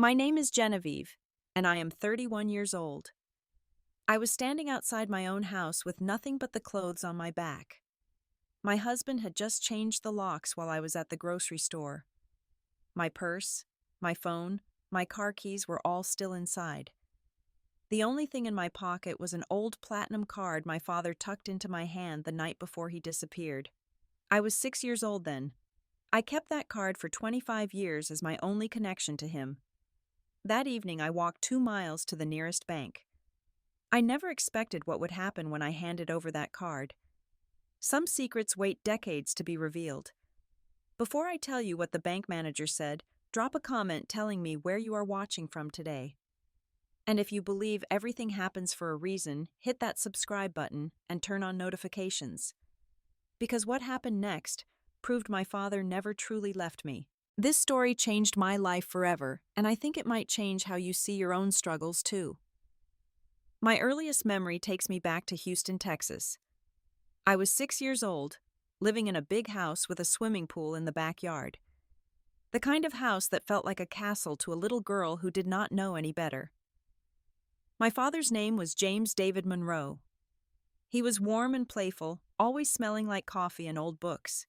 My name is Genevieve, and I am 31 years old. I was standing outside my own house with nothing but the clothes on my back. My husband had just changed the locks while I was at the grocery store. My purse, my phone, my car keys were all still inside. The only thing in my pocket was an old platinum card my father tucked into my hand the night before he disappeared. I was 6 years old then. I kept that card for 25 years as my only connection to him. That evening, I walked 2 miles to the nearest bank. I never expected what would happen when I handed over that card. Some secrets wait decades to be revealed. Before I tell you what the bank manager said, drop a comment telling me where you are watching from today. And if you believe everything happens for a reason, hit that subscribe button and turn on notifications. Because what happened next proved my father never truly left me. This story changed my life forever, and I think it might change how you see your own struggles too. My earliest memory takes me back to Houston, Texas. I was 6 years old, living in a big house with a swimming pool in the backyard. The kind of house that felt like a castle to a little girl who did not know any better. My father's name was James David Monroe. He was warm and playful, always smelling like coffee and old books.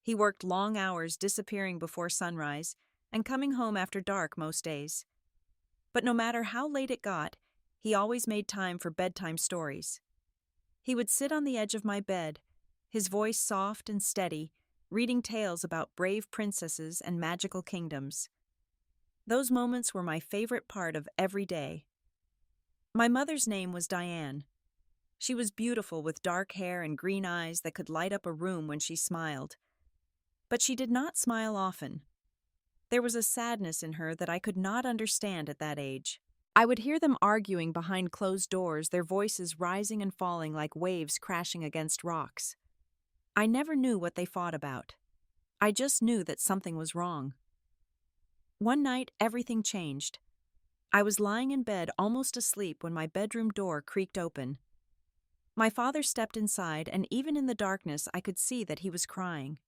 He worked long hours, disappearing before sunrise and coming home after dark most days. But no matter how late it got, he always made time for bedtime stories. He would sit on the edge of my bed, his voice soft and steady, reading tales about brave princesses and magical kingdoms. Those moments were my favorite part of every day. My mother's name was Diane. She was beautiful with dark hair and green eyes that could light up a room when she smiled. But she did not smile often. There was a sadness in her that I could not understand at that age. I would hear them arguing behind closed doors, their voices rising and falling like waves crashing against rocks. I never knew what they fought about. I just knew that something was wrong. One night, everything changed. I was lying in bed, almost asleep, when my bedroom door creaked open. My father stepped inside, and even in the darkness, I could see that he was crying.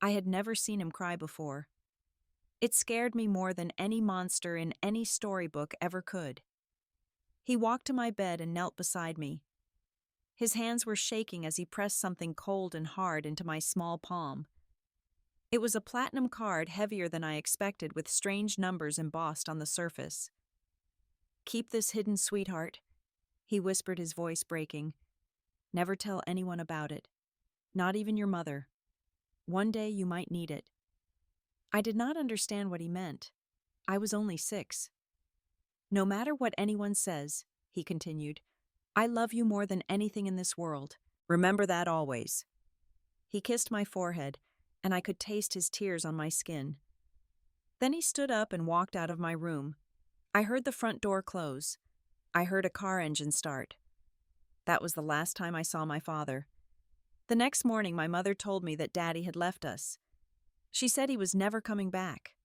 I had never seen him cry before. It scared me more than any monster in any storybook ever could. He walked to my bed and knelt beside me. His hands were shaking as he pressed something cold and hard into my small palm. It was a platinum card heavier than I expected, with strange numbers embossed on the surface. "Keep this hidden, sweetheart," he whispered, his voice breaking. "Never tell anyone about it. Not even your mother. One day you might need it." I did not understand what he meant. I was only 6. "No matter what anyone says," he continued, "I love you more than anything in this world. Remember that always." He kissed my forehead, and I could taste his tears on my skin. Then he stood up and walked out of my room. I heard the front door close. I heard a car engine start. That was the last time I saw my father. The next morning, my mother told me that Daddy had left us. She said he was never coming back.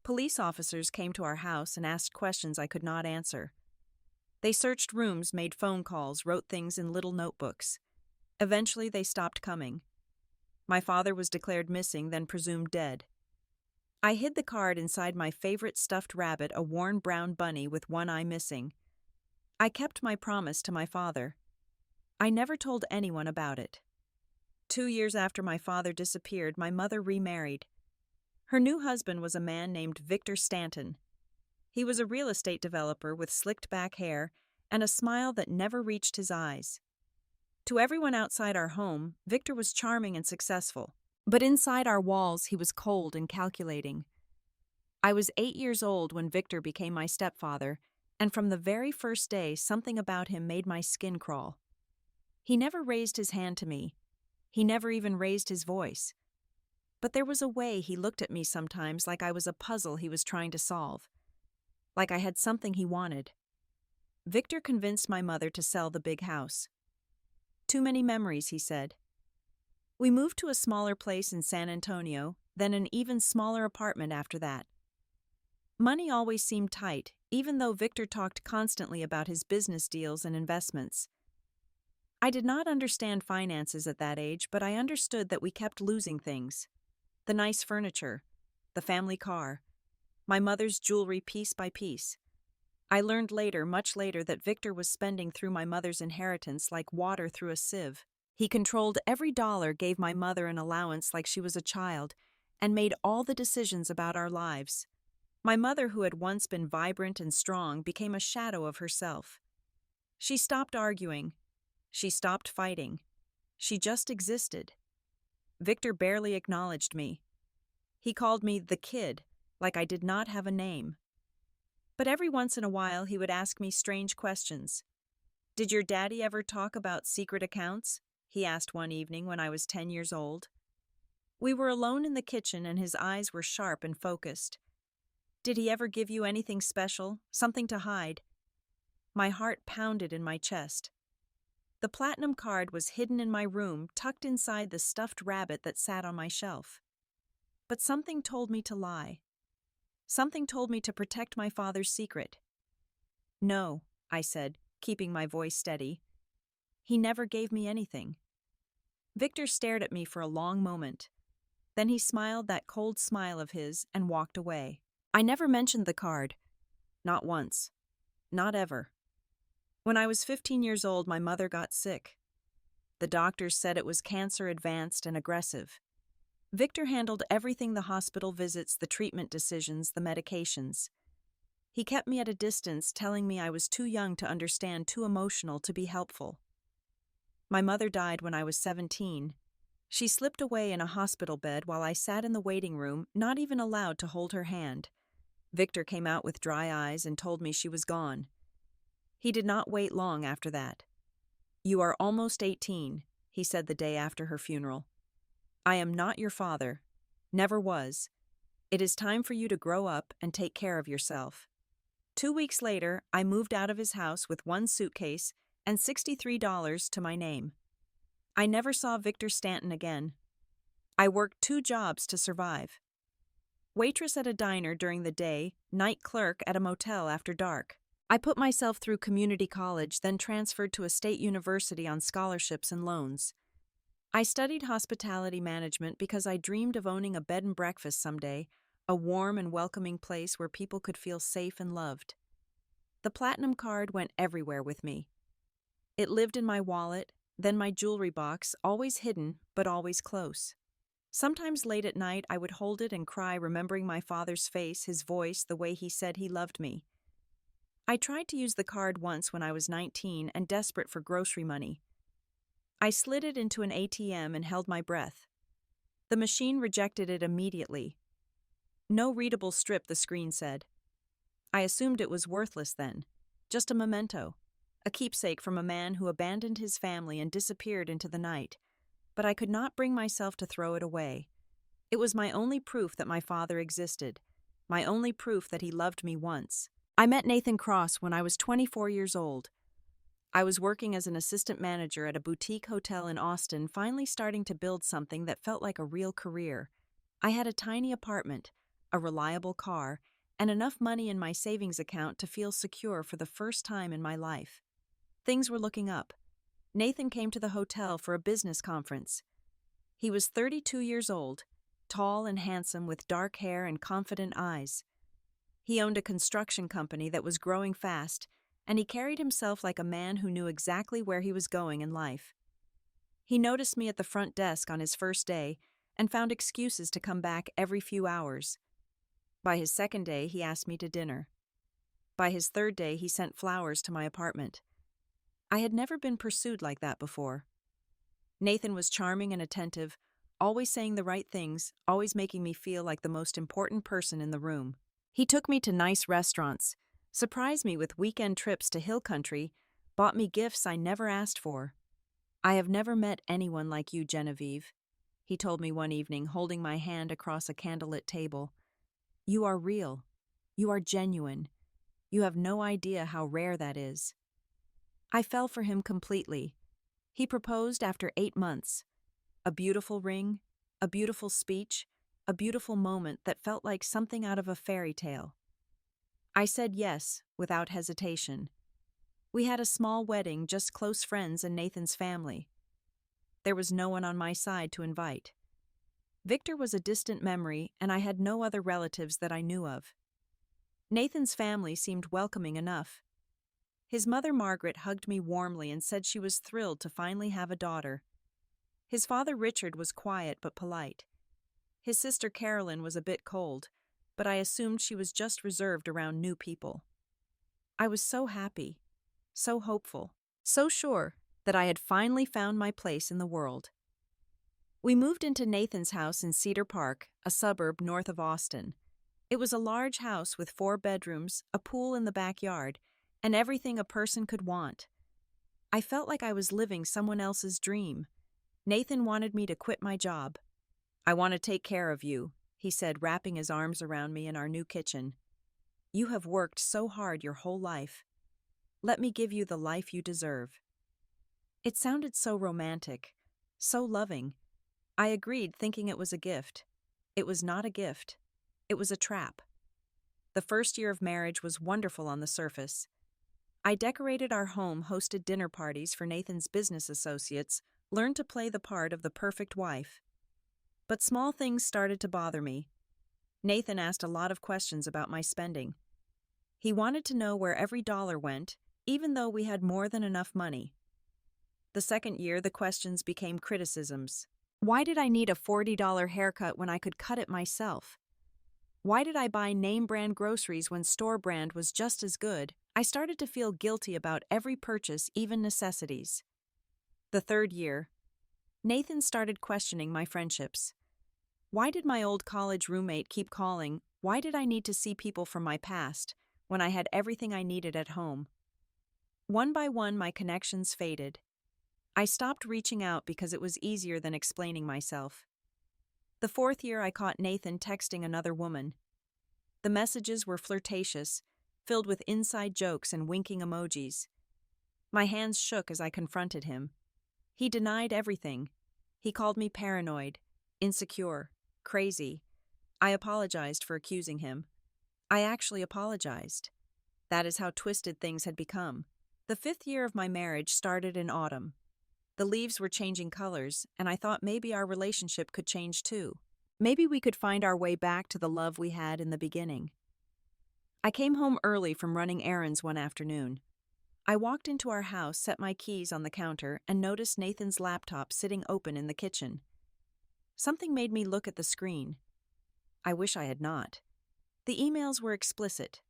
Police officers came to our house and asked questions I could not answer. They searched rooms, made phone calls, wrote things in little notebooks. Eventually, they stopped coming. My father was declared missing, then presumed dead. I hid the card inside my favorite stuffed rabbit, a worn brown bunny with one eye missing. I kept my promise to my father. I never told anyone about it. 2 years after my father disappeared, my mother remarried. Her new husband was a man named Victor Stanton. He was a real estate developer with slicked back hair and a smile that never reached his eyes. To everyone outside our home, Victor was charming and successful, but inside our walls he was cold and calculating. I was 8 years old when Victor became my stepfather, and from the very first day, something about him made my skin crawl. He never raised his hand to me. He never even raised his voice. But there was a way he looked at me sometimes, like I was a puzzle he was trying to solve. Like I had something he wanted. Victor convinced my mother to sell the big house. "Too many memories," he said. We moved to a smaller place in San Antonio, then an even smaller apartment after that. Money always seemed tight, even though Victor talked constantly about his business deals and investments. I did not understand finances at that age, but I understood that we kept losing things. The nice furniture, the family car. my mother's jewelry piece by piece. I learned later, much later, that Victor was spending through my mother's inheritance like water through a sieve. He controlled every dollar, gave my mother an allowance like she was a child, and made all the decisions about our lives. My mother, who had once been vibrant and strong, became a shadow of herself. She stopped arguing. She stopped fighting. She just existed. Victor barely acknowledged me. He called me the kid, like I did not have a name. But every once in a while he would ask me strange questions. "Did your daddy ever talk about secret accounts?" he asked one evening when I was 10 years old. We were alone in the kitchen and his eyes were sharp and focused. "Did he ever give you anything special, something to hide?" My heart pounded in my chest. The platinum card was hidden in my room, tucked inside the stuffed rabbit that sat on my shelf. But something told me to lie. Something told me to protect my father's secret. "No," I said, keeping my voice steady. "He never gave me anything." Victor stared at me for a long moment. Then he smiled that cold smile of his and walked away. I never mentioned the card. Not once. Not ever. When I was 15 years old, my mother got sick. The doctors said it was cancer, advanced and aggressive. Victor handled everything: the hospital visits, the treatment decisions, the medications. He kept me at a distance, telling me I was too young to understand, too emotional to be helpful. My mother died when I was 17. She slipped away in a hospital bed while I sat in the waiting room, not even allowed to hold her hand. Victor came out with dry eyes and told me she was gone. He did not wait long after that. "You are almost 18, he said the day after her funeral. "I am not your father. Never was. It is time for you to grow up and take care of yourself." 2 weeks later, I moved out of his house with one suitcase and $63 to my name. I never saw Victor Stanton again. I worked 2 jobs to survive. Waitress at a diner during the day, night clerk at a motel after dark. I put myself through community college, then transferred to a state university on scholarships and loans. I studied hospitality management because I dreamed of owning a bed and breakfast someday, a warm and welcoming place where people could feel safe and loved. The platinum card went everywhere with me. It lived in my wallet, then my jewelry box, always hidden, but always close. Sometimes late at night I would hold it and cry, remembering my father's face, his voice, the way he said he loved me. I tried to use the card once when I was 19 and desperate for grocery money. I slid it into an ATM and held my breath. The machine rejected it immediately. "No readable strip," the screen said. I assumed it was worthless then, just a memento, a keepsake from a man who abandoned his family and disappeared into the night. But I could not bring myself to throw it away. It was my only proof that my father existed, my only proof that he loved me once. I met Nathan Cross when I was 24 years old. I was working as an assistant manager at a boutique hotel in Austin, finally starting to build something that felt like a real career. I had a tiny apartment, a reliable car, and enough money in my savings account to feel secure for the first time in my life. Things were looking up. Nathan came to the hotel for a business conference. He was 32 years old, tall and handsome with dark hair and confident eyes. He owned a construction company that was growing fast, and he carried himself like a man who knew exactly where he was going in life. He noticed me at the front desk on his first day and found excuses to come back every few hours. By his second day, he asked me to dinner. By his third day, he sent flowers to my apartment. I had never been pursued like that before. Nathan was charming and attentive, always saying the right things, always making me feel like the most important person in the room. He took me to nice restaurants, surprised me with weekend trips to hill country, bought me gifts I never asked for. "I have never met anyone like you, Genevieve," he told me one evening, holding my hand across a candlelit table. "You are real. You are genuine. You have no idea how rare that is." I fell for him completely. He proposed after 8 months. A beautiful ring, a beautiful speech, a beautiful moment that felt like something out of a fairy tale. I said yes, without hesitation. We had a small wedding, just close friends and Nathan's family. There was no one on my side to invite. Victor was a distant memory, and I had no other relatives that I knew of. Nathan's family seemed welcoming enough. His mother Margaret hugged me warmly and said she was thrilled to finally have a daughter. His father Richard was quiet but polite. His sister Carolyn was a bit cold, but I assumed she was just reserved around new people. I was so happy, so hopeful, so sure that I had finally found my place in the world. We moved into Nathan's house in Cedar Park, a suburb north of Austin. It was a large house with 4 bedrooms, a pool in the backyard, and everything a person could want. I felt like I was living someone else's dream. Nathan wanted me to quit my job. "I want to take care of you," he said, wrapping his arms around me in our new kitchen. "You have worked so hard your whole life. Let me give you the life you deserve." It sounded so romantic, so loving. I agreed, thinking it was a gift. It was not a gift. It was a trap. The first year of marriage was wonderful on the surface. I decorated our home, hosted dinner parties for Nathan's business associates, learned to play the part of the perfect wife. But small things started to bother me. Nathan asked a lot of questions about my spending. He wanted to know where every dollar went, even though we had more than enough money. The second year, the questions became criticisms. Why did I need a $40 haircut when I could cut it myself? Why did I buy name-brand groceries when store brand was just as good? I started to feel guilty about every purchase, even necessities. The third year, Nathan started questioning my friendships. Why did my old college roommate keep calling? Why did I need to see people from my past when I had everything I needed at home? One by one, my connections faded. I stopped reaching out because it was easier than explaining myself. The fourth year, I caught Nathan texting another woman. The messages were flirtatious, filled with inside jokes and winking emojis. My hands shook as I confronted him. He denied everything. He called me paranoid, insecure, crazy. I apologized for accusing him. I actually apologized. That is how twisted things had become. The fifth year of my marriage started in autumn. The leaves were changing colors, and I thought maybe our relationship could change too. Maybe we could find our way back to the love we had in the beginning. I came home early from running errands one afternoon. I walked into our house, set my keys on the counter, and noticed Nathan's laptop sitting open in the kitchen. Something made me look at the screen. I wish I had not. The emails were explicit,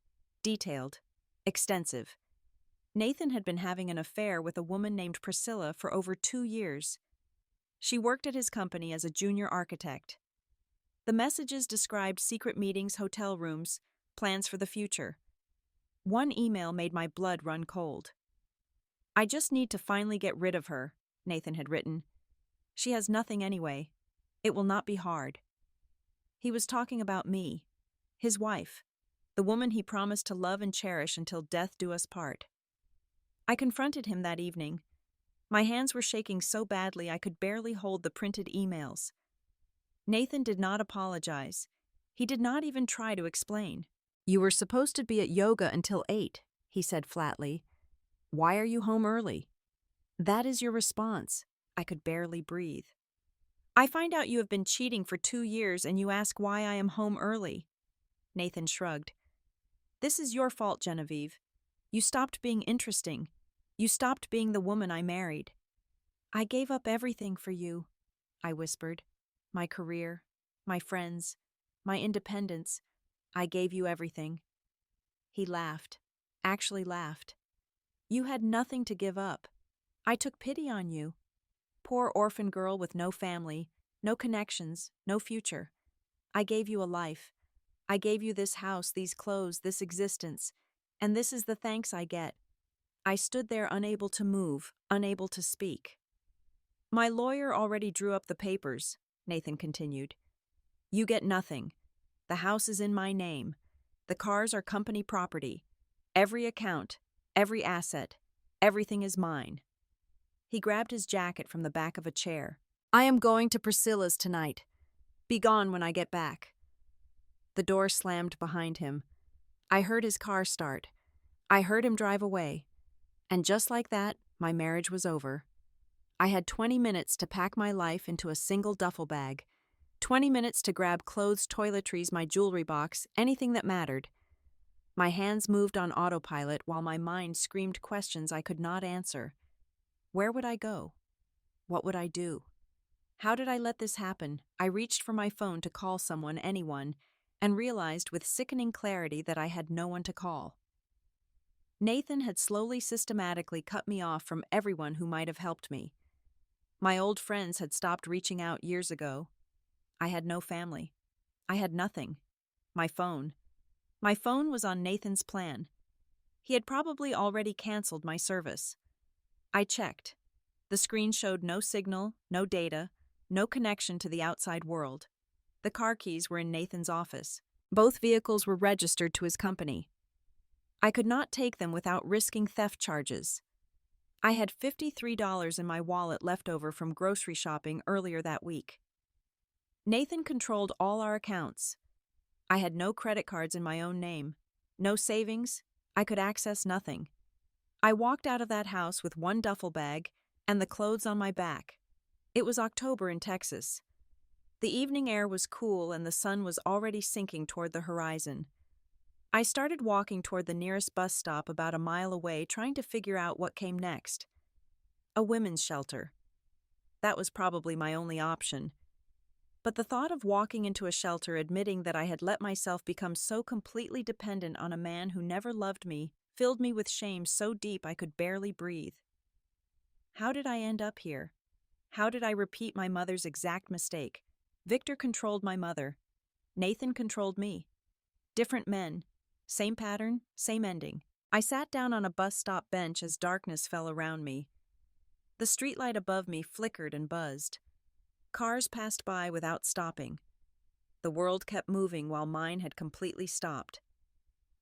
detailed, extensive. Nathan had been having an affair with a woman named Priscilla for over 2 years. She worked at his company as a junior architect. The messages described secret meetings, hotel rooms, plans for the future. One email made my blood run cold. "I just need to finally get rid of her," Nathan had written. "She has nothing anyway. It will not be hard." He was talking about me, his wife, the woman he promised to love and cherish until death do us part. I confronted him that evening. My hands were shaking so badly I could barely hold the printed emails. Nathan did not apologize. He did not even try to explain. "You were supposed to be at yoga until 8, he said flatly. "Why are you home early?" "That is your response." I could barely breathe. "I find out you have been cheating for 2 years and you ask why I am home early." Nathan shrugged. "This is your fault, Genevieve. You stopped being interesting. You stopped being the woman I married." "I gave up everything for you," I whispered. "My career, my friends, my independence. I gave you everything." He laughed, actually laughed. "You had nothing to give up. I took pity on you. Poor orphan girl with no family, no connections, no future. I gave you a life. I gave you this house, these clothes, this existence. And this is the thanks I get." I stood there unable to move, unable to speak. "My lawyer already drew up the papers," Nathan continued. "You get nothing. The house is in my name. The cars are company property. Every account, every asset, everything is mine." He grabbed his jacket from the back of a chair. "I am going to Priscilla's tonight. Be gone when I get back." The door slammed behind him. I heard his car start. I heard him drive away. And just like that, my marriage was over. I had 20 minutes to pack my life into a single duffel bag. 20 minutes to grab clothes, toiletries, my jewelry box, anything that mattered. My hands moved on autopilot while my mind screamed questions I could not answer. Where would I go? What would I do? How did I let this happen? I reached for my phone to call someone, anyone, and realized with sickening clarity that I had no one to call. Nathan had slowly, systematically cut me off from everyone who might have helped me. My old friends had stopped reaching out years ago. I had no family. I had nothing. My phone. My phone was on Nathan's plan. He had probably already canceled my service. I checked. The screen showed no signal, no data, no connection to the outside world. The car keys were in Nathan's office. Both vehicles were registered to his company. I could not take them without risking theft charges. I had $53 in my wallet left over from grocery shopping earlier that week. Nathan controlled all our accounts. I had no credit cards in my own name, no savings. I could access nothing. I walked out of that house with one duffel bag and the clothes on my back. It was October in Texas. The evening air was cool and the sun was already sinking toward the horizon. I started walking toward the nearest bus stop about a mile away, trying to figure out what came next. A women's shelter. That was probably my only option. But the thought of walking into a shelter admitting that I had let myself become so completely dependent on a man who never loved me filled me with shame so deep I could barely breathe. How did I end up here? How did I repeat my mother's exact mistake? Victor controlled my mother. Nathan controlled me. Different men. Same pattern, same ending. I sat down on a bus stop bench as darkness fell around me. The streetlight above me flickered and buzzed. Cars passed by without stopping. The world kept moving while mine had completely stopped.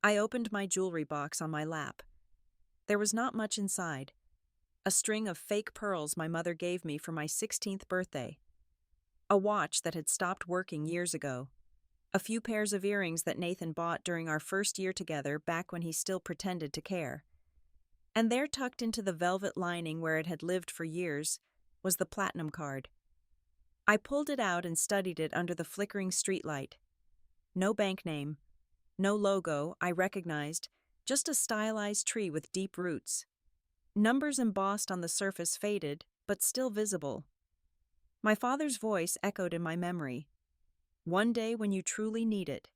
I opened my jewelry box on my lap. There was not much inside. A string of fake pearls my mother gave me for my 16th birthday. A watch that had stopped working years ago. A few pairs of earrings that Nathan bought during our first year together back when he still pretended to care. And there, tucked into the velvet lining where it had lived for years, was the platinum card. I pulled it out and studied it under the flickering streetlight. No bank name, no logo I recognized, just a stylized tree with deep roots. Numbers embossed on the surface faded, but still visible. My father's voice echoed in my memory. One day when you truly need it.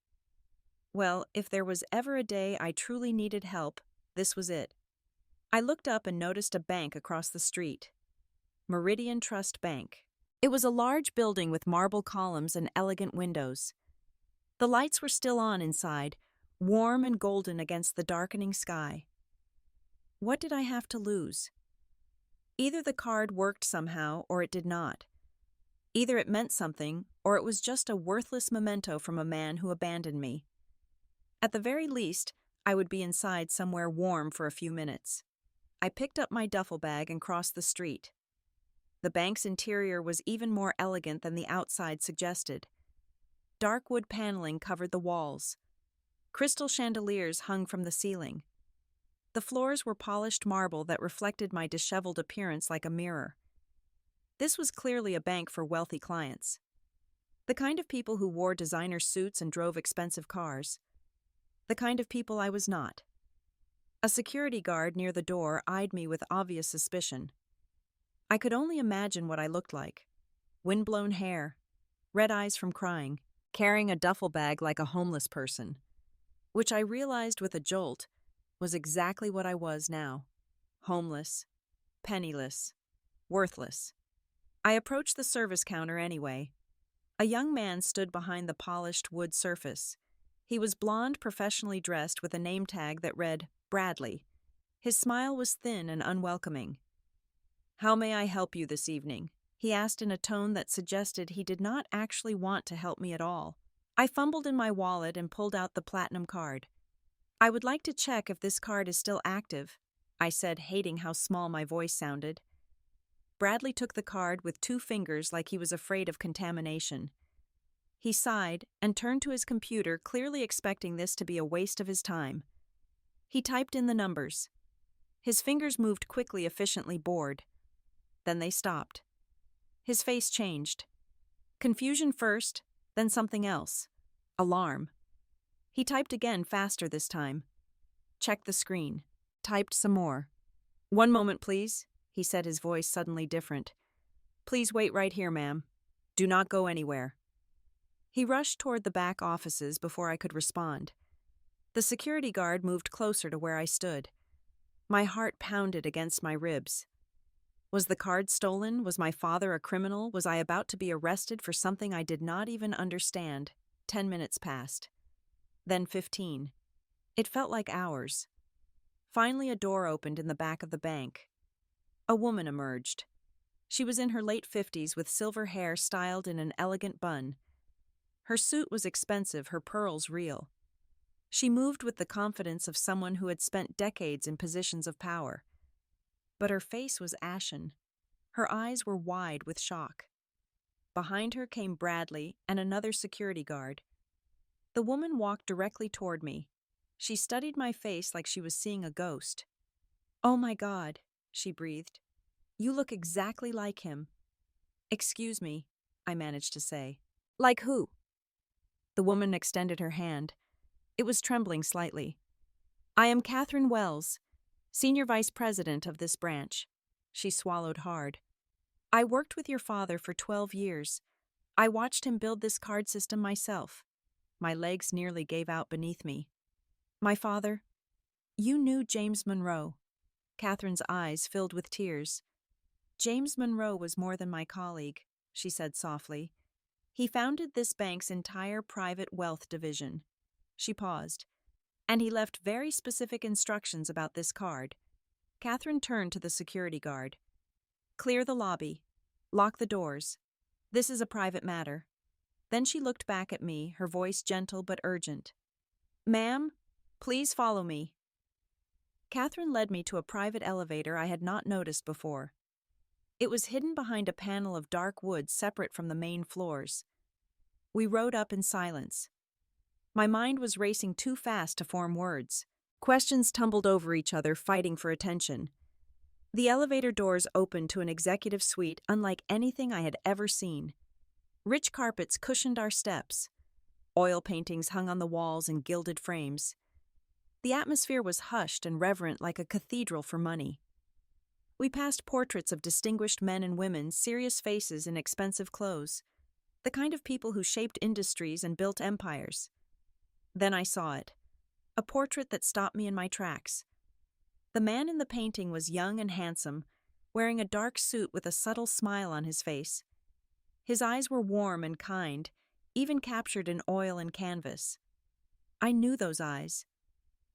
Well, if there was ever a day I truly needed help, this was it. I looked up and noticed a bank across the street. Meridian Trust Bank. It was a large building with marble columns and elegant windows. The lights were still on inside, warm and golden against the darkening sky. What did I have to lose? Either the card worked somehow or it did not. Either it meant something or it was just a worthless memento from a man who abandoned me. At the very least, I would be inside somewhere warm for a few minutes. I picked up my duffel bag and crossed the street. The bank's interior was even more elegant than the outside suggested. Dark wood paneling covered the walls. Crystal chandeliers hung from the ceiling. The floors were polished marble that reflected my disheveled appearance like a mirror. This was clearly a bank for wealthy clients. The kind of people who wore designer suits and drove expensive cars. The kind of people I was not. A security guard near the door eyed me with obvious suspicion. I could only imagine what I looked like. Windblown hair, red eyes from crying, carrying a duffel bag like a homeless person. Which I realized with a jolt was exactly what I was now. Homeless, penniless, worthless. I approached the service counter anyway. A young man stood behind the polished wood surface. He was blonde, professionally dressed with a name tag that read Bradley. His smile was thin and unwelcoming. "How may I help you this evening?" he asked in a tone that suggested he did not actually want to help me at all. I fumbled in my wallet and pulled out the platinum card. "I would like to check if this card is still active," I said, hating how small my voice sounded. Bradley took the card with 2 fingers like he was afraid of contamination. He sighed and turned to his computer, clearly expecting this to be a waste of his time. He typed in the numbers. His fingers moved quickly, efficiently, bored. Then they stopped. His face changed. Confusion first, then something else. Alarm. He typed again, faster this time. Checked the screen. Typed some more. "One moment, please," he said, his voice suddenly different. "Please wait right here, ma'am. Do not go anywhere." He rushed toward the back offices before I could respond. The security guard moved closer to where I stood. My heart pounded against my ribs. Was the card stolen? Was my father a criminal? Was I about to be arrested for something I did not even understand? 10 minutes passed. Then 15. It felt like hours. Finally, a door opened in the back of the bank. A woman emerged. She was in her late 50s with silver hair styled in an elegant bun. Her suit was expensive, her pearls real. She moved with the confidence of someone who had spent decades in positions of power. But her face was ashen. Her eyes were wide with shock. Behind her came Bradley and another security guard. The woman walked directly toward me. She studied my face like she was seeing a ghost. "Oh my God," she breathed. "You look exactly like him." "Excuse me," I managed to say. "Like who?" The woman extended her hand. It was trembling slightly. "I am Catherine Wells, Senior Vice President of this branch." She swallowed hard. "I worked with your father for 12 years. I watched him build this card system myself." My legs nearly gave out beneath me. "My father? You knew James Monroe." Catherine's eyes filled with tears. "James Monroe was more than my colleague," she said softly. "He founded this bank's entire private wealth division." She paused. "And he left very specific instructions about this card." Catherine turned to the security guard. "Clear the lobby. Lock the doors. This is a private matter." Then she looked back at me, her voice gentle but urgent. "Ma'am, please follow me." Catherine led me to a private elevator I had not noticed before. It was hidden behind a panel of dark wood separate from the main floors. We rode up in silence. My mind was racing too fast to form words. Questions tumbled over each other, fighting for attention. The elevator doors opened to an executive suite unlike anything I had ever seen. Rich carpets cushioned our steps. Oil paintings hung on the walls in gilded frames. The atmosphere was hushed and reverent like a cathedral for money. We passed portraits of distinguished men and women, serious faces in expensive clothes, the kind of people who shaped industries and built empires. Then I saw it, a portrait that stopped me in my tracks. The man in the painting was young and handsome, wearing a dark suit with a subtle smile on his face. His eyes were warm and kind, even captured in oil and canvas. I knew those eyes.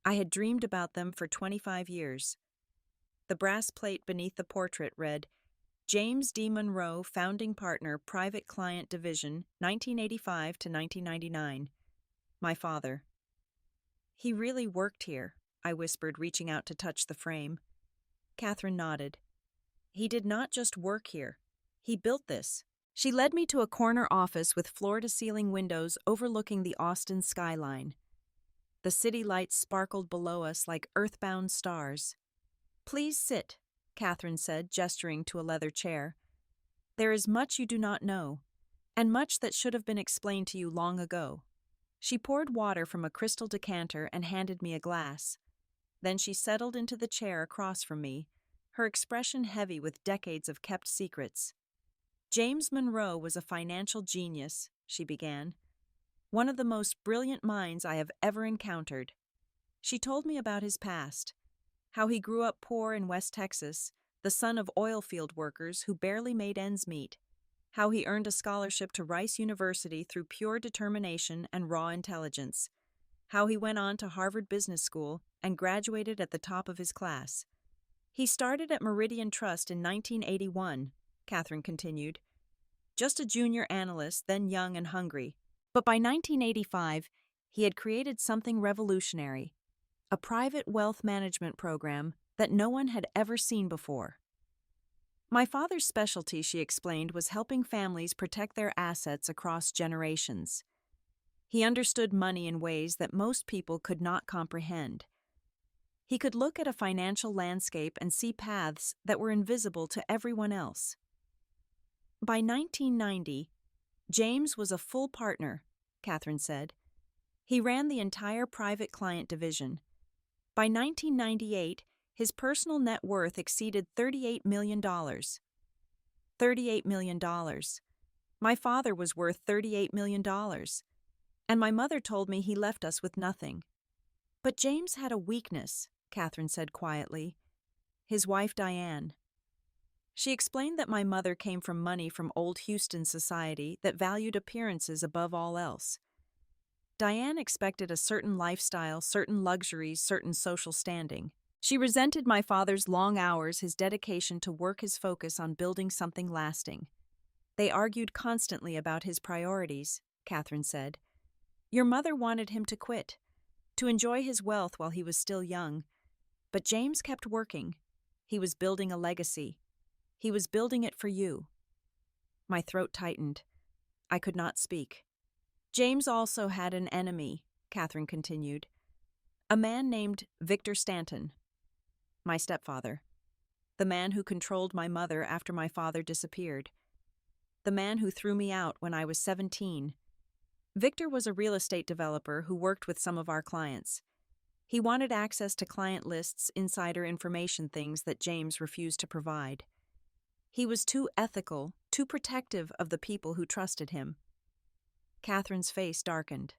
I had dreamed about them for 25 years. The brass plate beneath the portrait read, "James D. Monroe, Founding Partner, Private Client Division, 1985 to 1999. My father." "He really worked here," I whispered, reaching out to touch the frame. Catherine nodded. "He did not just work here. He built this." She led me to a corner office with floor-to-ceiling windows overlooking the Austin skyline. The city lights sparkled below us like earthbound stars. "Please sit," Catherine said, gesturing to a leather chair. "There is much you do not know, and much that should have been explained to you long ago." She poured water from a crystal decanter and handed me a glass. Then she settled into the chair across from me, her expression heavy with decades of kept secrets. "James Monroe was a financial genius," she began. "One of the most brilliant minds I have ever encountered." She told me about his past, how he grew up poor in West Texas, the son of oil field workers who barely made ends meet, how he earned a scholarship to Rice University through pure determination and raw intelligence, how he went on to Harvard Business School and graduated at the top of his class. "He started at Meridian Trust in 1981, Catherine continued. Just a junior analyst, then young and hungry. But by 1985, he had created something revolutionary, a private wealth management program that no one had ever seen before. My father's specialty, she explained, was helping families protect their assets across generations. He understood money in ways that most people could not comprehend. He could look at a financial landscape and see paths that were invisible to everyone else. By 1990, James was a full partner, Catherine said. He ran the entire private client division. By 1998, his personal net worth exceeded $38 million. $38 million. My father was worth $38 million. And my mother told me he left us with nothing. But James had a weakness, Catherine said quietly. His wife, Diane. She explained that my mother came from money from old Houston society that valued appearances above all else. Diane expected a certain lifestyle, certain luxuries, certain social standing. She resented my father's long hours, his dedication to work, his focus on building something lasting. They argued constantly about his priorities, Catherine said. Your mother wanted him to quit, to enjoy his wealth while he was still young. But James kept working. He was building a legacy. He was building it for you. My throat tightened. I could not speak. James also had an enemy, Catherine continued. A man named Victor Stanton. My stepfather. The man who controlled my mother after my father disappeared. The man who threw me out when I was 17. Victor was a real estate developer who worked with some of our clients. He wanted access to client lists, insider information, things that James refused to provide. He was too ethical, too protective of the people who trusted him. Catherine's face darkened.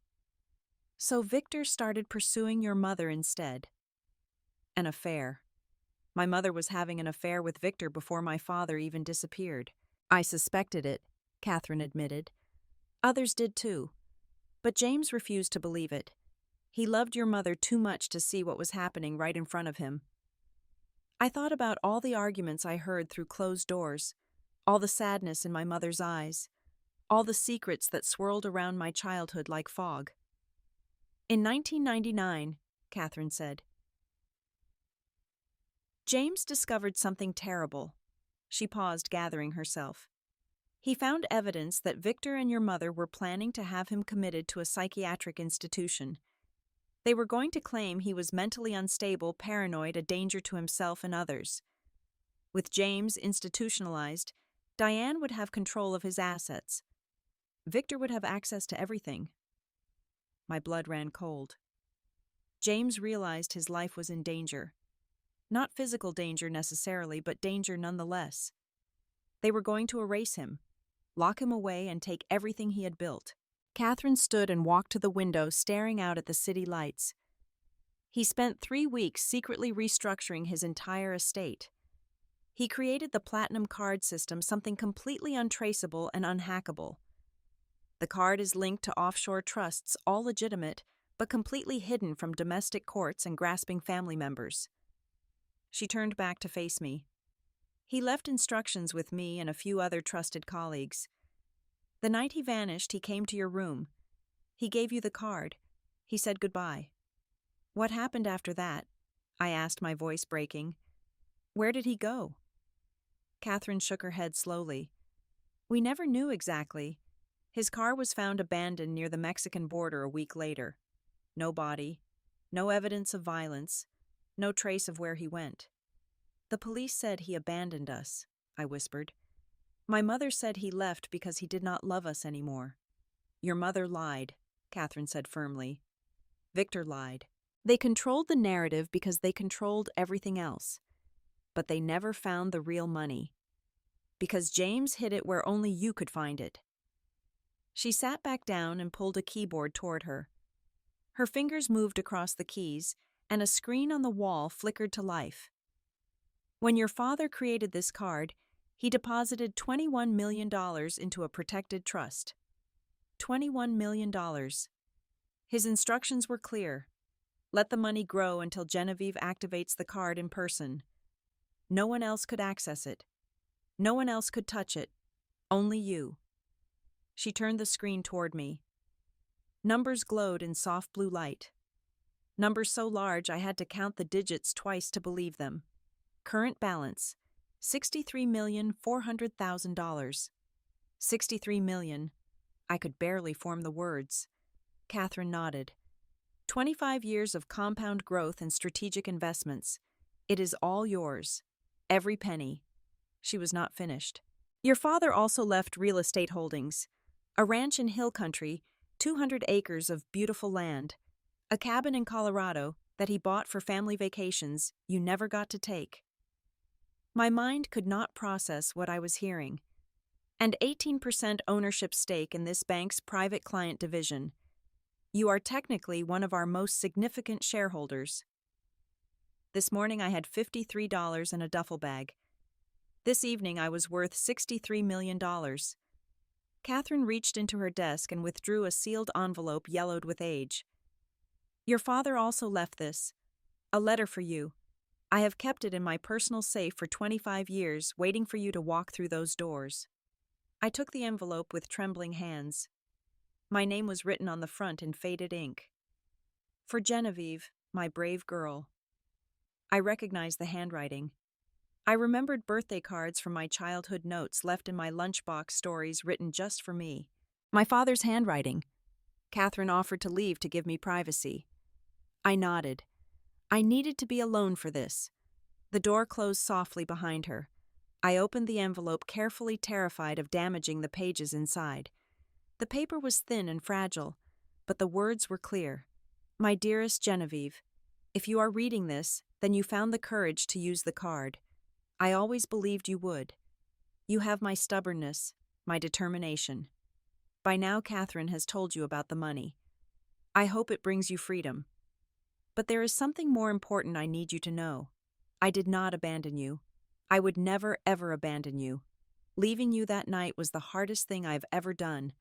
So Victor started pursuing your mother instead. An affair. My mother was having an affair with Victor before my father even disappeared. I suspected it, Catherine admitted. Others did too. But James refused to believe it. He loved your mother too much to see what was happening right in front of him. I thought about all the arguments I heard through closed doors, all the sadness in my mother's eyes, all the secrets that swirled around my childhood like fog. In 1999, Catherine said, James discovered something terrible. She paused, gathering herself. He found evidence that Victor and your mother were planning to have him committed to a psychiatric institution. They were going to claim he was mentally unstable, paranoid, a danger to himself and others. With James institutionalized, Diane would have control of his assets. Victor would have access to everything. My blood ran cold. James realized his life was in danger. Not physical danger necessarily, but danger nonetheless. They were going to erase him, lock him away, and take everything he had built. Catherine stood and walked to the window, staring out at the city lights. He spent 3 weeks secretly restructuring his entire estate. He created the Platinum card system, something completely untraceable and unhackable. The card is linked to offshore trusts, all legitimate, but completely hidden from domestic courts and grasping family members. She turned back to face me. He left instructions with me and a few other trusted colleagues. The night he vanished, he came to your room. He gave you the card. He said goodbye. What happened after that? I asked, my voice breaking. Where did he go? Catherine shook her head slowly. We never knew exactly. His car was found abandoned near the Mexican border a week later. No body, no evidence of violence, no trace of where he went. The police said he abandoned us, I whispered. My mother said he left because he did not love us anymore. Your mother lied, Catherine said firmly. Victor lied. They controlled the narrative because they controlled everything else. But they never found the real money. Because James hid it where only you could find it. She sat back down and pulled a keyboard toward her. Her fingers moved across the keys, and a screen on the wall flickered to life. When your father created this card, he deposited $21 million into a protected trust. $21 million. His instructions were clear. Let the money grow until Genevieve activates the card in person. No one else could access it. No one else could touch it. Only you. She turned the screen toward me. Numbers glowed in soft blue light. Numbers so large I had to count the digits twice to believe them. Current balance, $63,400,000. 63 million. I could barely form the words. Catherine nodded. 25 years of compound growth and strategic investments. It is all yours. Every penny. She was not finished. Your father also left real estate holdings. A ranch in hill country, 200 acres of beautiful land, a cabin in Colorado that he bought for family vacations you never got to take. My mind could not process what I was hearing. And 18% ownership stake in this bank's private client division. You are technically one of our most significant shareholders. This morning I had $53 in a duffel bag. This evening I was worth $63 million. Catherine reached into her desk and withdrew a sealed envelope yellowed with age. Your father also left this. A letter for you. I have kept it in my personal safe for 25 years, waiting for you to walk through those doors. I took the envelope with trembling hands. My name was written on the front in faded ink. For Genevieve, my brave girl. I recognized the handwriting. I remembered birthday cards from my childhood notes left in my lunchbox stories written just for me. My father's handwriting. Catherine offered to leave to give me privacy. I nodded. I needed to be alone for this. The door closed softly behind her. I opened the envelope carefully, terrified of damaging the pages inside. The paper was thin and fragile, but the words were clear. My dearest Genevieve, if you are reading this, then you found the courage to use the card. I always believed you would. You have my stubbornness, my determination. By now, Catherine has told you about the money. I hope it brings you freedom. But there is something more important I need you to know. I did not abandon you. I would never, ever abandon you. Leaving you that night was the hardest thing I've ever done,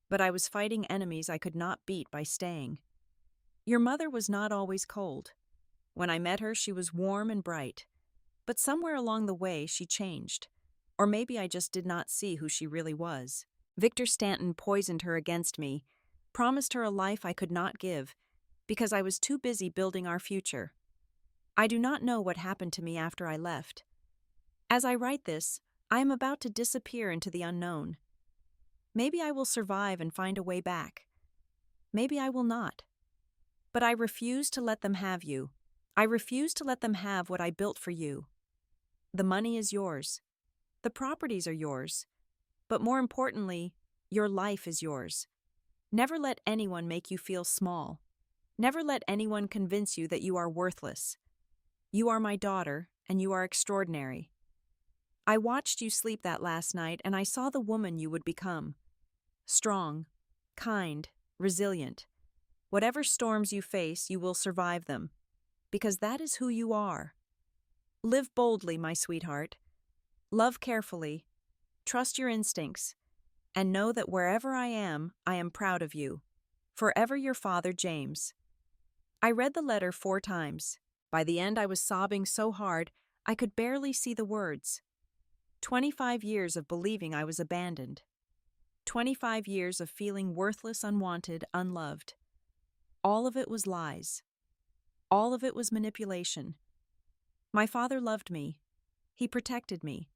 but I was fighting enemies I could not beat by staying. Your mother was not always cold. When I met her, she was warm and bright. But somewhere along the way, she changed. Or maybe I just did not see who she really was. Victor Stanton poisoned her against me, promised her a life I could not give, because I was too busy building our future. I do not know what happened to me after I left. As I write this, I am about to disappear into the unknown. Maybe I will survive and find a way back. Maybe I will not. But I refuse to let them have you. I refuse to let them have what I built for you. The money is yours. The properties are yours. But more importantly, your life is yours. Never let anyone make you feel small. Never let anyone convince you that you are worthless. You are my daughter, and you are extraordinary. I watched you sleep that last night, and I saw the woman you would become. Strong, kind, resilient. Whatever storms you face, you will survive them, because that is who you are. Live boldly, my sweetheart. Love carefully. Trust your instincts, and know that wherever I am proud of you. Forever your father, James. I read the letter 4 times. By the end, I was sobbing so hard I could barely see the words. 25 years of believing I was abandoned. 25 years of feeling worthless, unwanted, unloved. All of it was lies. All of it was manipulation. My father loved me. He protected me.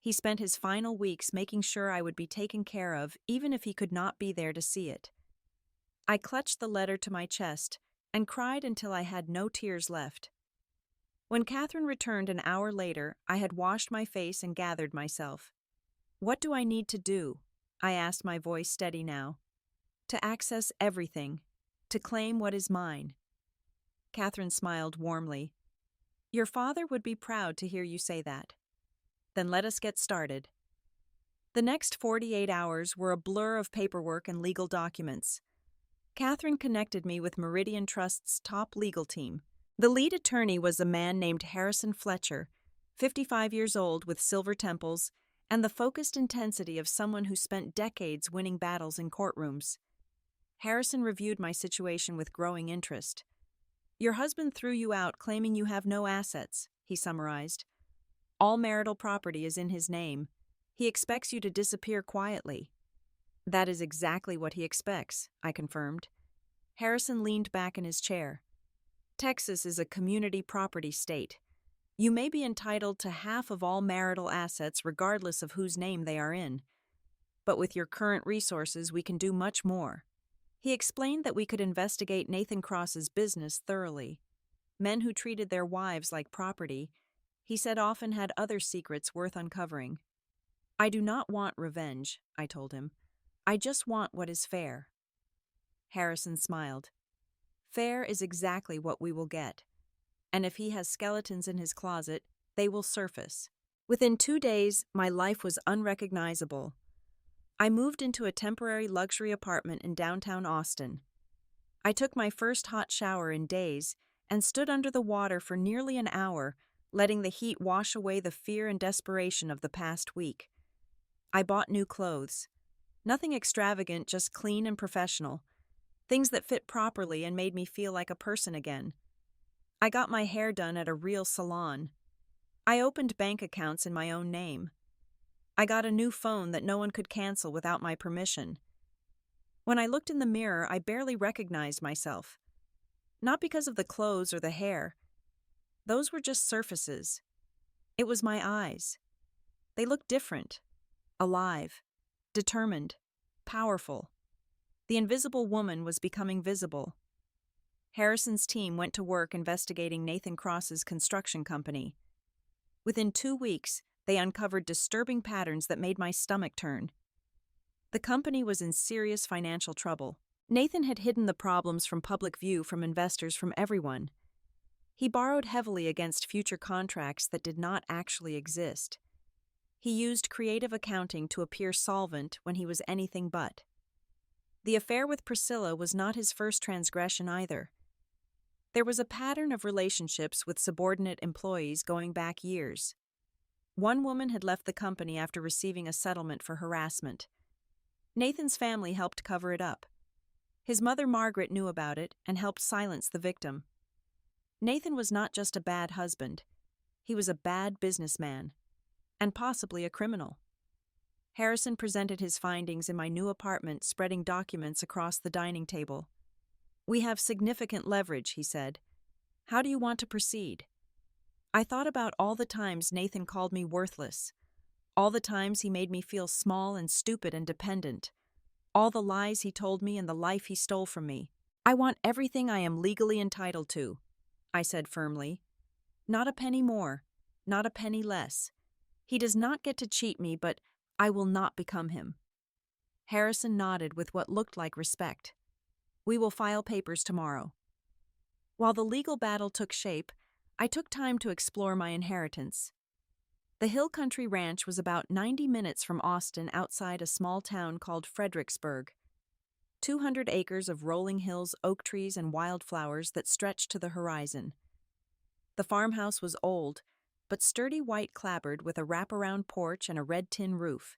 He spent his final weeks making sure I would be taken care of, even if he could not be there to see it. I clutched the letter to my chest and cried until I had no tears left. When Catherine returned an hour later, I had washed my face and gathered myself. What do I need to do? I asked, my voice steady now. To access everything. To claim what is mine. Catherine smiled warmly. Your father would be proud to hear you say that. Then let us get started. The next 48 hours were a blur of paperwork and legal documents. Catherine connected me with Meridian Trust's top legal team. The lead attorney was a man named Harrison Fletcher, 55 years old with silver temples, and the focused intensity of someone who spent decades winning battles in courtrooms. Harrison reviewed my situation with growing interest. Your husband threw you out claiming you have no assets, he summarized. All marital property is in his name. He expects you to disappear quietly. That is exactly what he expects, I confirmed. Harrison leaned back in his chair. Texas is a community property state. You may be entitled to half of all marital assets regardless of whose name they are in. But with your current resources, we can do much more. He explained that we could investigate Nathan Cross's business thoroughly. Men who treated their wives like property, he said, often had other secrets worth uncovering. I do not want revenge, I told him. I just want what is fair. Harrison smiled. Fair is exactly what we will get. And if he has skeletons in his closet, they will surface. Within 2 days, my life was unrecognizable. I moved into a temporary luxury apartment in downtown Austin. I took my first hot shower in days and stood under the water for nearly an hour, letting the heat wash away the fear and desperation of the past week. I bought new clothes. Nothing extravagant, just clean and professional. Things that fit properly and made me feel like a person again. I got my hair done at a real salon. I opened bank accounts in my own name. I got a new phone that no one could cancel without my permission. When I looked in the mirror, I barely recognized myself. Not because of the clothes or the hair. Those were just surfaces. It was my eyes. They looked different. Alive. Determined. Powerful. The invisible woman was becoming visible. Harrison's team went to work investigating Nathan Cross's construction company. Within 2 weeks, they uncovered disturbing patterns that made my stomach turn. The company was in serious financial trouble. Nathan had hidden the problems from public view from investors, from everyone. He borrowed heavily against future contracts that did not actually exist. He used creative accounting to appear solvent when he was anything but. The affair with Priscilla was not his first transgression either. There was a pattern of relationships with subordinate employees going back years. One woman had left the company after receiving a settlement for harassment. Nathan's family helped cover it up. His mother Margaret knew about it and helped silence the victim. Nathan was not just a bad husband. He was a bad businessman, and possibly a criminal. Harrison presented his findings in my new apartment, spreading documents across the dining table. "We have significant leverage," he said. "How do you want to proceed?" I thought about all the times Nathan called me worthless, all the times he made me feel small and stupid and dependent, all the lies he told me and the life he stole from me. "I want everything I am legally entitled to," I said firmly. "Not a penny more, not a penny less. He does not get to cheat me, but I will not become him." Harrison nodded with what looked like respect. "We will file papers tomorrow." While the legal battle took shape, I took time to explore my inheritance. The Hill Country Ranch was about 90 minutes from Austin, outside a small town called Fredericksburg. 200 acres of rolling hills, oak trees, and wildflowers that stretched to the horizon. The farmhouse was old, but sturdy white clapboard with a wraparound porch and a red tin roof.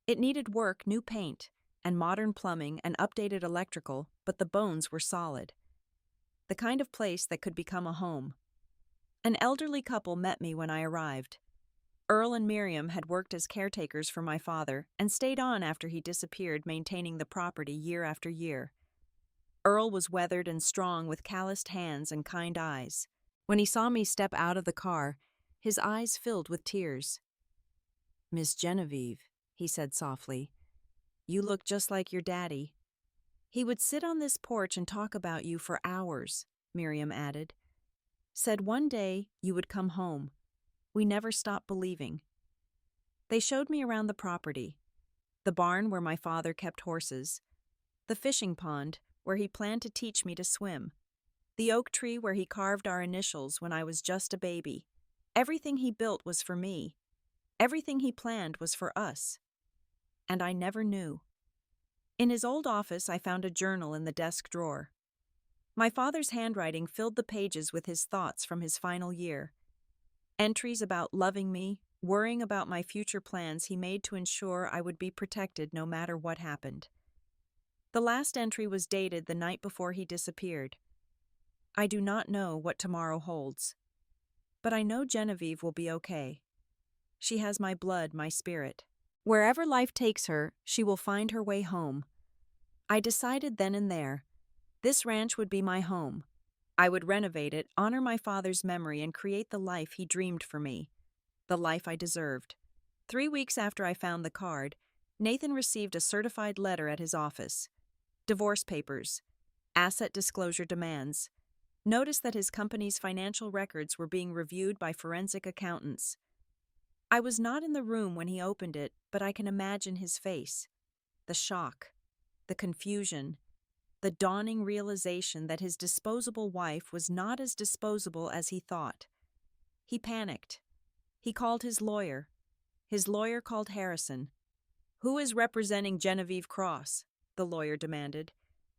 It needed work, new paint, and modern plumbing and updated electrical, but the bones were solid. The kind of place that could become a home. An elderly couple met me when I arrived. Earl and Miriam had worked as caretakers for my father and stayed on after he disappeared, maintaining the property year after year. Earl was weathered and strong, with calloused hands and kind eyes. When he saw me step out of the car, his eyes filled with tears. "Miss Genevieve," he said softly, "you look just like your daddy." "He would sit on this porch and talk about you for hours," Miriam added. "Said one day you would come home. We never stopped believing." They showed me around the property. The barn where my father kept horses. The fishing pond where he planned to teach me to swim. The oak tree where he carved our initials when I was just a baby. Everything he built was for me. Everything he planned was for us. And I never knew. In his old office, I found a journal in the desk drawer. My father's handwriting filled the pages with his thoughts from his final year. Entries about loving me, worrying about my future plans he made to ensure I would be protected no matter what happened. The last entry was dated the night before he disappeared. "I do not know what tomorrow holds. But I know Genevieve will be okay. She has my blood, my spirit. Wherever life takes her, she will find her way home." I decided then and there, this ranch would be my home. I would renovate it, honor my father's memory, and create the life he dreamed for me. The life I deserved. 3 weeks after I found the card, Nathan received a certified letter at his office. Divorce papers. Asset disclosure demands. Notice that his company's financial records were being reviewed by forensic accountants. I was not in the room when he opened it, but I can imagine his face. The shock. The confusion. the dawning realization that his disposable wife was not as disposable as he thought. He panicked. He called his lawyer. His lawyer called Harrison. "Who is representing Genevieve Cross?" the lawyer demanded.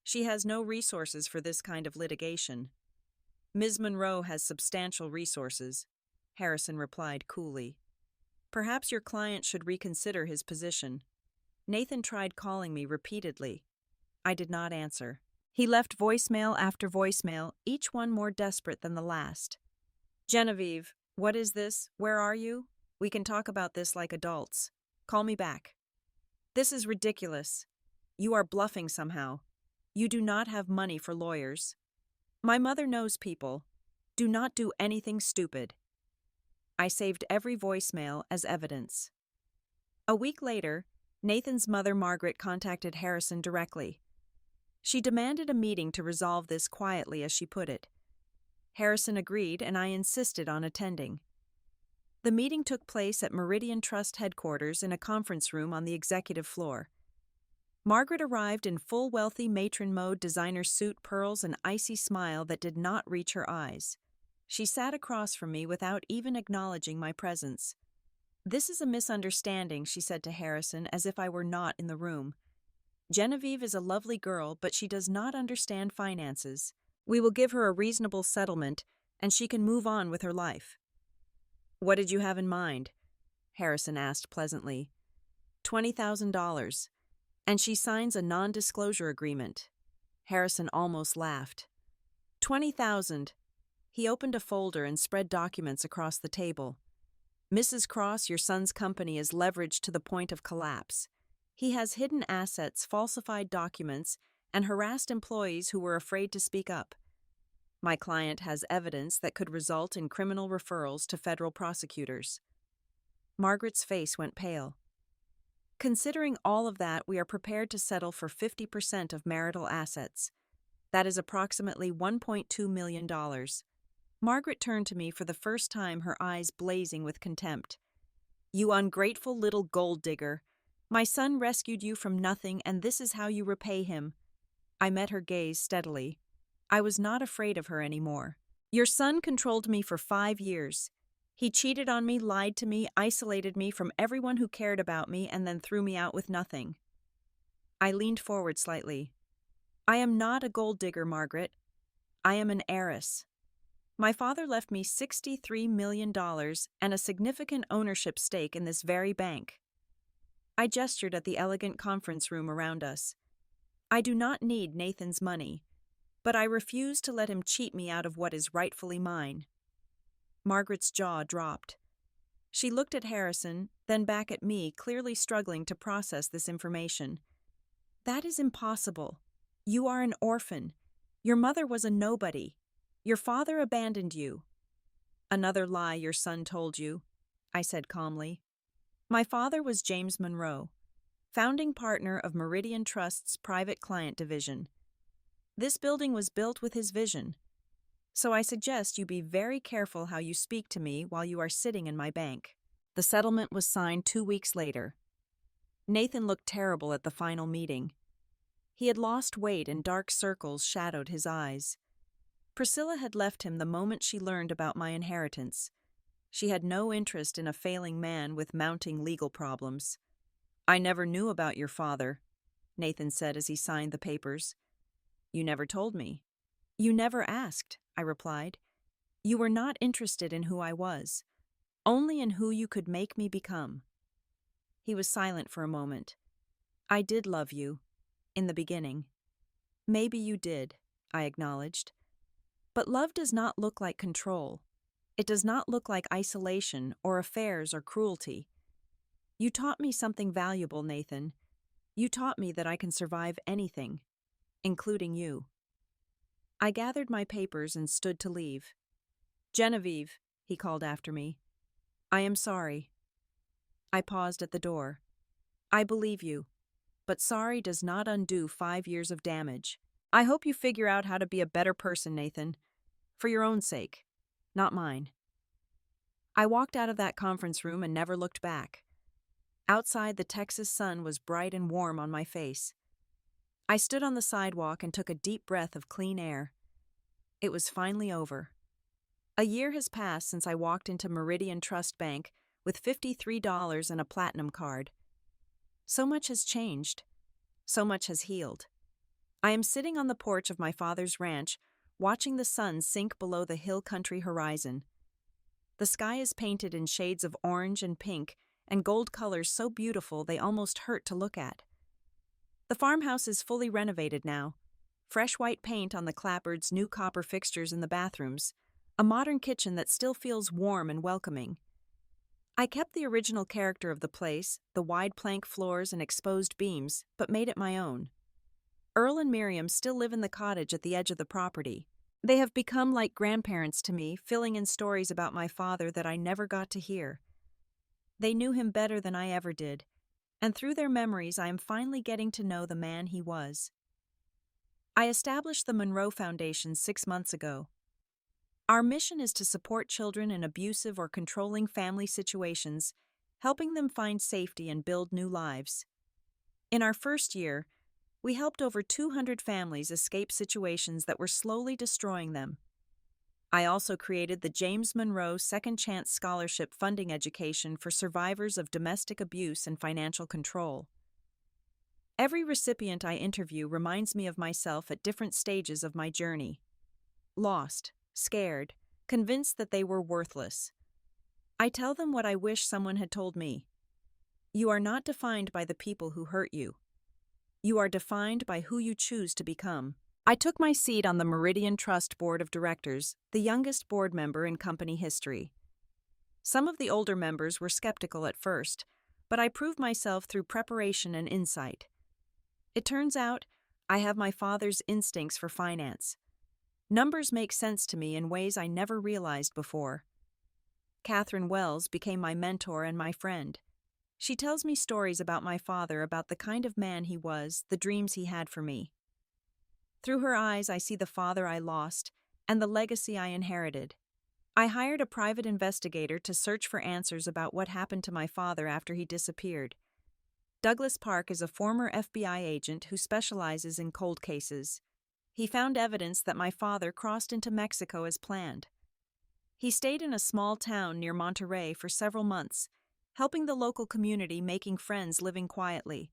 "She has no resources for this kind of litigation." "Ms. Monroe has substantial resources," Harrison replied coolly. "Perhaps your client should reconsider his position." Nathan tried calling me repeatedly. I did not answer. He left voicemail after voicemail, each one more desperate than the last. "Genevieve, what is this? Where are you? We can talk about this like adults. Call me back." "This is ridiculous. You are bluffing somehow. You do not have money for lawyers. My mother knows people. Do not do anything stupid." I saved every voicemail as evidence. A week later, Nathan's mother Margaret contacted Harrison directly. She demanded a meeting to resolve this quietly, as she put it. Harrison agreed, and I insisted on attending. The meeting took place at Meridian Trust headquarters in a conference room on the executive floor. Margaret arrived in full wealthy matron mode, designer suit, pearls, and icy smile that did not reach her eyes. She sat across from me without even acknowledging my presence. "This is a misunderstanding," she said to Harrison, as if I were not in the room. "Genevieve is a lovely girl, but she does not understand finances. We will give her a reasonable settlement, and she can move on with her life." "What did you have in mind?" Harrison asked pleasantly. $20,000, and she signs a non-disclosure agreement." Harrison almost laughed. "20,000. He opened a folder and spread documents across the table. "Mrs. Cross, your son's company is leveraged to the point of collapse. He has hidden assets, falsified documents, and harassed employees who were afraid to speak up. My client has evidence that could result in criminal referrals to federal prosecutors." Margaret's face went pale. "Considering all of that, we are prepared to settle for 50% of marital assets. That is approximately $1.2 million. Margaret turned to me for the first time, her eyes blazing with contempt. "You ungrateful little gold digger. My son rescued you from nothing, and this is how you repay him." I met her gaze steadily. I was not afraid of her anymore. "Your son controlled me for 5 years. He cheated on me, lied to me, isolated me from everyone who cared about me, and then threw me out with nothing." I leaned forward slightly. "I am not a gold digger, Margaret. I am an heiress. My father left me $63 million and a significant ownership stake in this very bank." I gestured at the elegant conference room around us. "I do not need Nathan's money, but I refuse to let him cheat me out of what is rightfully mine." Margaret's jaw dropped. She looked at Harrison, then back at me, clearly struggling to process this information. "That is impossible. You are an orphan. Your mother was a nobody. Your father abandoned you." "Another lie your son told you," I said calmly. "My father was James Monroe, founding partner of Meridian Trust's private client division. This building was built with his vision. So I suggest you be very careful how you speak to me while you are sitting in my bank." The settlement was signed 2 weeks later. Nathan looked terrible at the final meeting. He had lost weight and dark circles shadowed his eyes. Priscilla had left him the moment she learned about my inheritance. She had no interest in a failing man with mounting legal problems. "I never knew about your father," Nathan said as he signed the papers. "You never told me." "You never asked," I replied. "You were not interested in who I was, only in who you could make me become." He was silent for a moment. "I did love you, in the beginning." "Maybe you did," I acknowledged. "But love does not look like control. It does not look like isolation or affairs or cruelty. You taught me something valuable, Nathan. You taught me that I can survive anything, including you." I gathered my papers and stood to leave. "Genevieve," he called after me. "I am sorry." I paused at the door. "I believe you, but sorry does not undo 5 years of damage. I hope you figure out how to be a better person, Nathan, for your own sake, not mine." I walked out of that conference room and never looked back. Outside, the Texas sun was bright and warm on my face. I stood on the sidewalk and took a deep breath of clean air. It was finally over. A year has passed since I walked into Meridian Trust Bank with $53 and a platinum card. So much has changed. So much has healed. I am sitting on the porch of my father's ranch, watching the sun sink below the hill country horizon. The sky is painted in shades of orange and pink, and gold colors so beautiful they almost hurt to look at. The farmhouse is fully renovated now. Fresh white paint on the clapboards, new copper fixtures in the bathrooms, a modern kitchen that still feels warm and welcoming. I kept the original character of the place, the wide plank floors and exposed beams, but made it my own. Earl and Miriam still live in the cottage at the edge of the property. They have become like grandparents to me, filling in stories about my father that I never got to hear. They knew him better than I ever did, and through their memories I am finally getting to know the man he was. I established the Monroe Foundation 6 months ago. Our mission is to support children in abusive or controlling family situations, helping them find safety and build new lives. In our first year, we helped over 200 families escape situations that were slowly destroying them. I also created the James Monroe Second Chance Scholarship funding education for survivors of domestic abuse and financial control. Every recipient I interview reminds me of myself at different stages of my journey. Lost, scared, convinced that they were worthless. I tell them what I wish someone had told me. You are not defined by the people who hurt you. You are defined by who you choose to become. I took my seat on the Meridian Trust Board of Directors, the youngest board member in company history. Some of the older members were skeptical at first, but I proved myself through preparation and insight. It turns out, I have my father's instincts for finance. Numbers make sense to me in ways I never realized before. Catherine Wells became my mentor and my friend. She tells me stories about my father, about the kind of man he was, the dreams he had for me. Through her eyes, I see the father I lost and the legacy I inherited. I hired a private investigator to search for answers about what happened to my father after he disappeared. Douglas Park is a former FBI agent who specializes in cold cases. He found evidence that my father crossed into Mexico as planned. He stayed in a small town near Monterrey for several months, helping the local community, making friends, living quietly.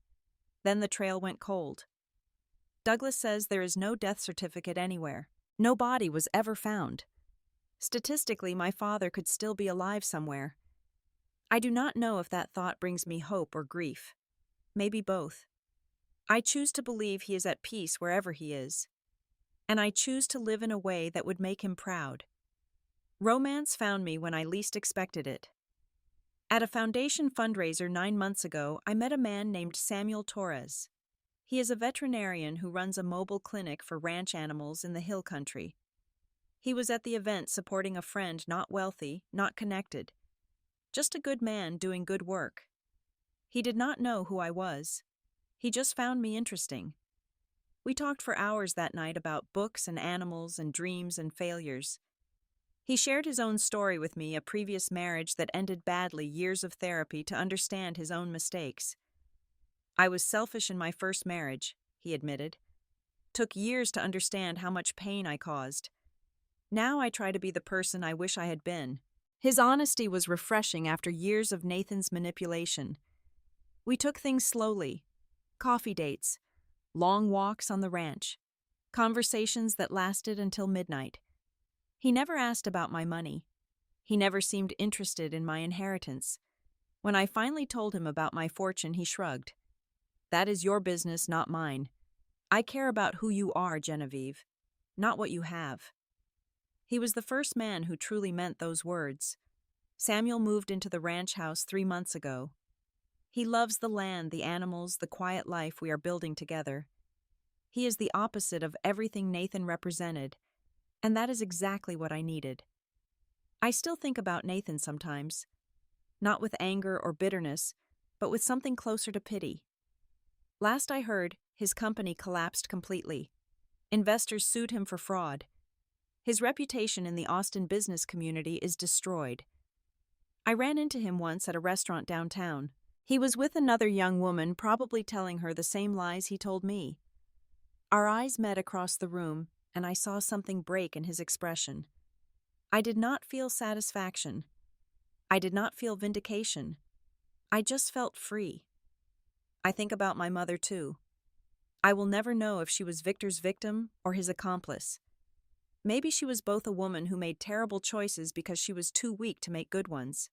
Then the trail went cold. Douglas says there is no death certificate anywhere. No body was ever found. Statistically, my father could still be alive somewhere. I do not know if that thought brings me hope or grief. Maybe both. I choose to believe he is at peace wherever he is. And I choose to live in a way that would make him proud. Romance found me when I least expected it. At a foundation fundraiser 9 months ago, I met a man named Samuel Torres. He is a veterinarian who runs a mobile clinic for ranch animals in the hill country. He was at the event supporting a friend not wealthy, not connected. Just a good man doing good work. He did not know who I was. He just found me interesting. We talked for hours that night about books and animals and dreams and failures. He shared his own story with me, a previous marriage that ended badly, years of therapy to understand his own mistakes. I was selfish in my first marriage, he admitted. Took years to understand how much pain I caused. Now I try to be the person I wish I had been. His honesty was refreshing after years of Nathan's manipulation. We took things slowly. Coffee dates, long walks on the ranch, conversations that lasted until midnight. He never asked about my money. He never seemed interested in my inheritance. When I finally told him about my fortune, he shrugged. That is your business, not mine. I care about who you are, Genevieve, not what you have. He was the first man who truly meant those words. Samuel moved into the ranch house 3 months ago. He loves the land, the animals, the quiet life we are building together. He is the opposite of everything Nathan represented, and that is exactly what I needed. I still think about Nathan sometimes, not with anger or bitterness, but with something closer to pity. Last I heard, his company collapsed completely. Investors sued him for fraud. His reputation in the Austin business community is destroyed. I ran into him once at a restaurant downtown. He was with another young woman, probably telling her the same lies he told me. Our eyes met across the room, and I saw something break in his expression. I did not feel satisfaction. I did not feel vindication. I just felt free. I think about my mother too. I will never know if she was Victor's victim or his accomplice. Maybe she was both a woman who made terrible choices because she was too weak to make good ones.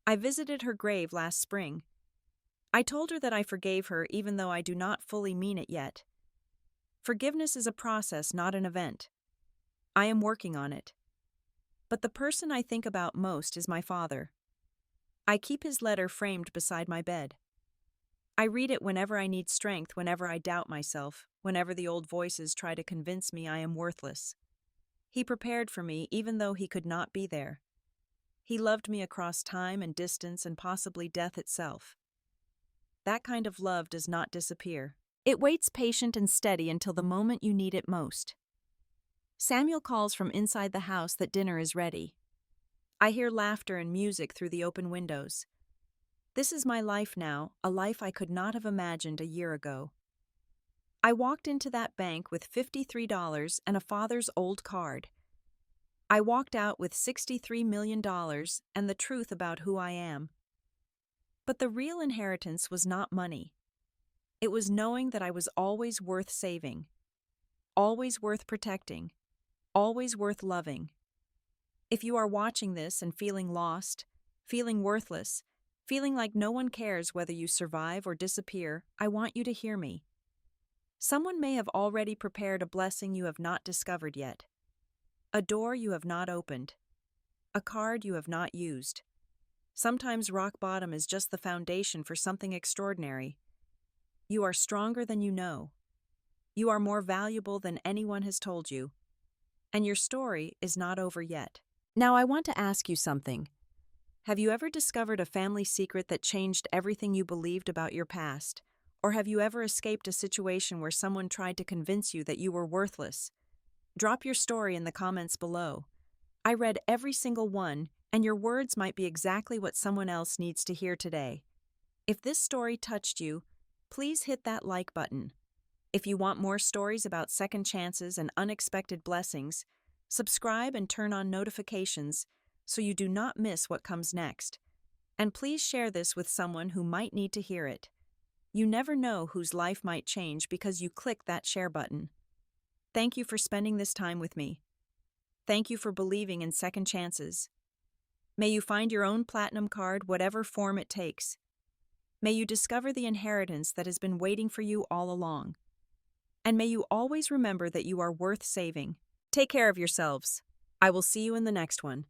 I visited her grave last spring. I told her that I forgave her even though I do not fully mean it yet. Forgiveness is a process, not an event. I am working on it. But the person I think about most is my father. I keep his letter framed beside my bed. I read it whenever I need strength, whenever I doubt myself, whenever the old voices try to convince me I am worthless. He prepared for me even though he could not be there. He loved me across time and distance and possibly death itself. That kind of love does not disappear. It waits patient and steady until the moment you need it most. Samuel calls from inside the house that dinner is ready. I hear laughter and music through the open windows. This is my life now, a life I could not have imagined a year ago. I walked into that bank with $53 and a father's old card. I walked out with $63 million and the truth about who I am. But the real inheritance was not money. It was knowing that I was always worth saving, always worth protecting, always worth loving. If you are watching this and feeling lost, feeling worthless, feeling like no one cares whether you survive or disappear, I want you to hear me. Someone may have already prepared a blessing you have not discovered yet, a door you have not opened, a card you have not used. Sometimes rock bottom is just the foundation for something extraordinary. You are stronger than you know. You are more valuable than anyone has told you. And your story is not over yet. Now I want to ask you something. Have you ever discovered a family secret that changed everything you believed about your past? Or have you ever escaped a situation where someone tried to convince you that you were worthless? Drop your story in the comments below. I read every single one, and your words might be exactly what someone else needs to hear today. If this story touched you, please hit that like button. If you want more stories about second chances and unexpected blessings, subscribe and turn on notifications so you do not miss what comes next. And please share this with someone who might need to hear it. You never know whose life might change because you click that share button. Thank you for spending this time with me. Thank you for believing in second chances. May you find your own platinum card, whatever form it takes. May you discover the inheritance that has been waiting for you all along. And may you always remember that you are worth saving. Take care of yourselves. I will see you in the next one.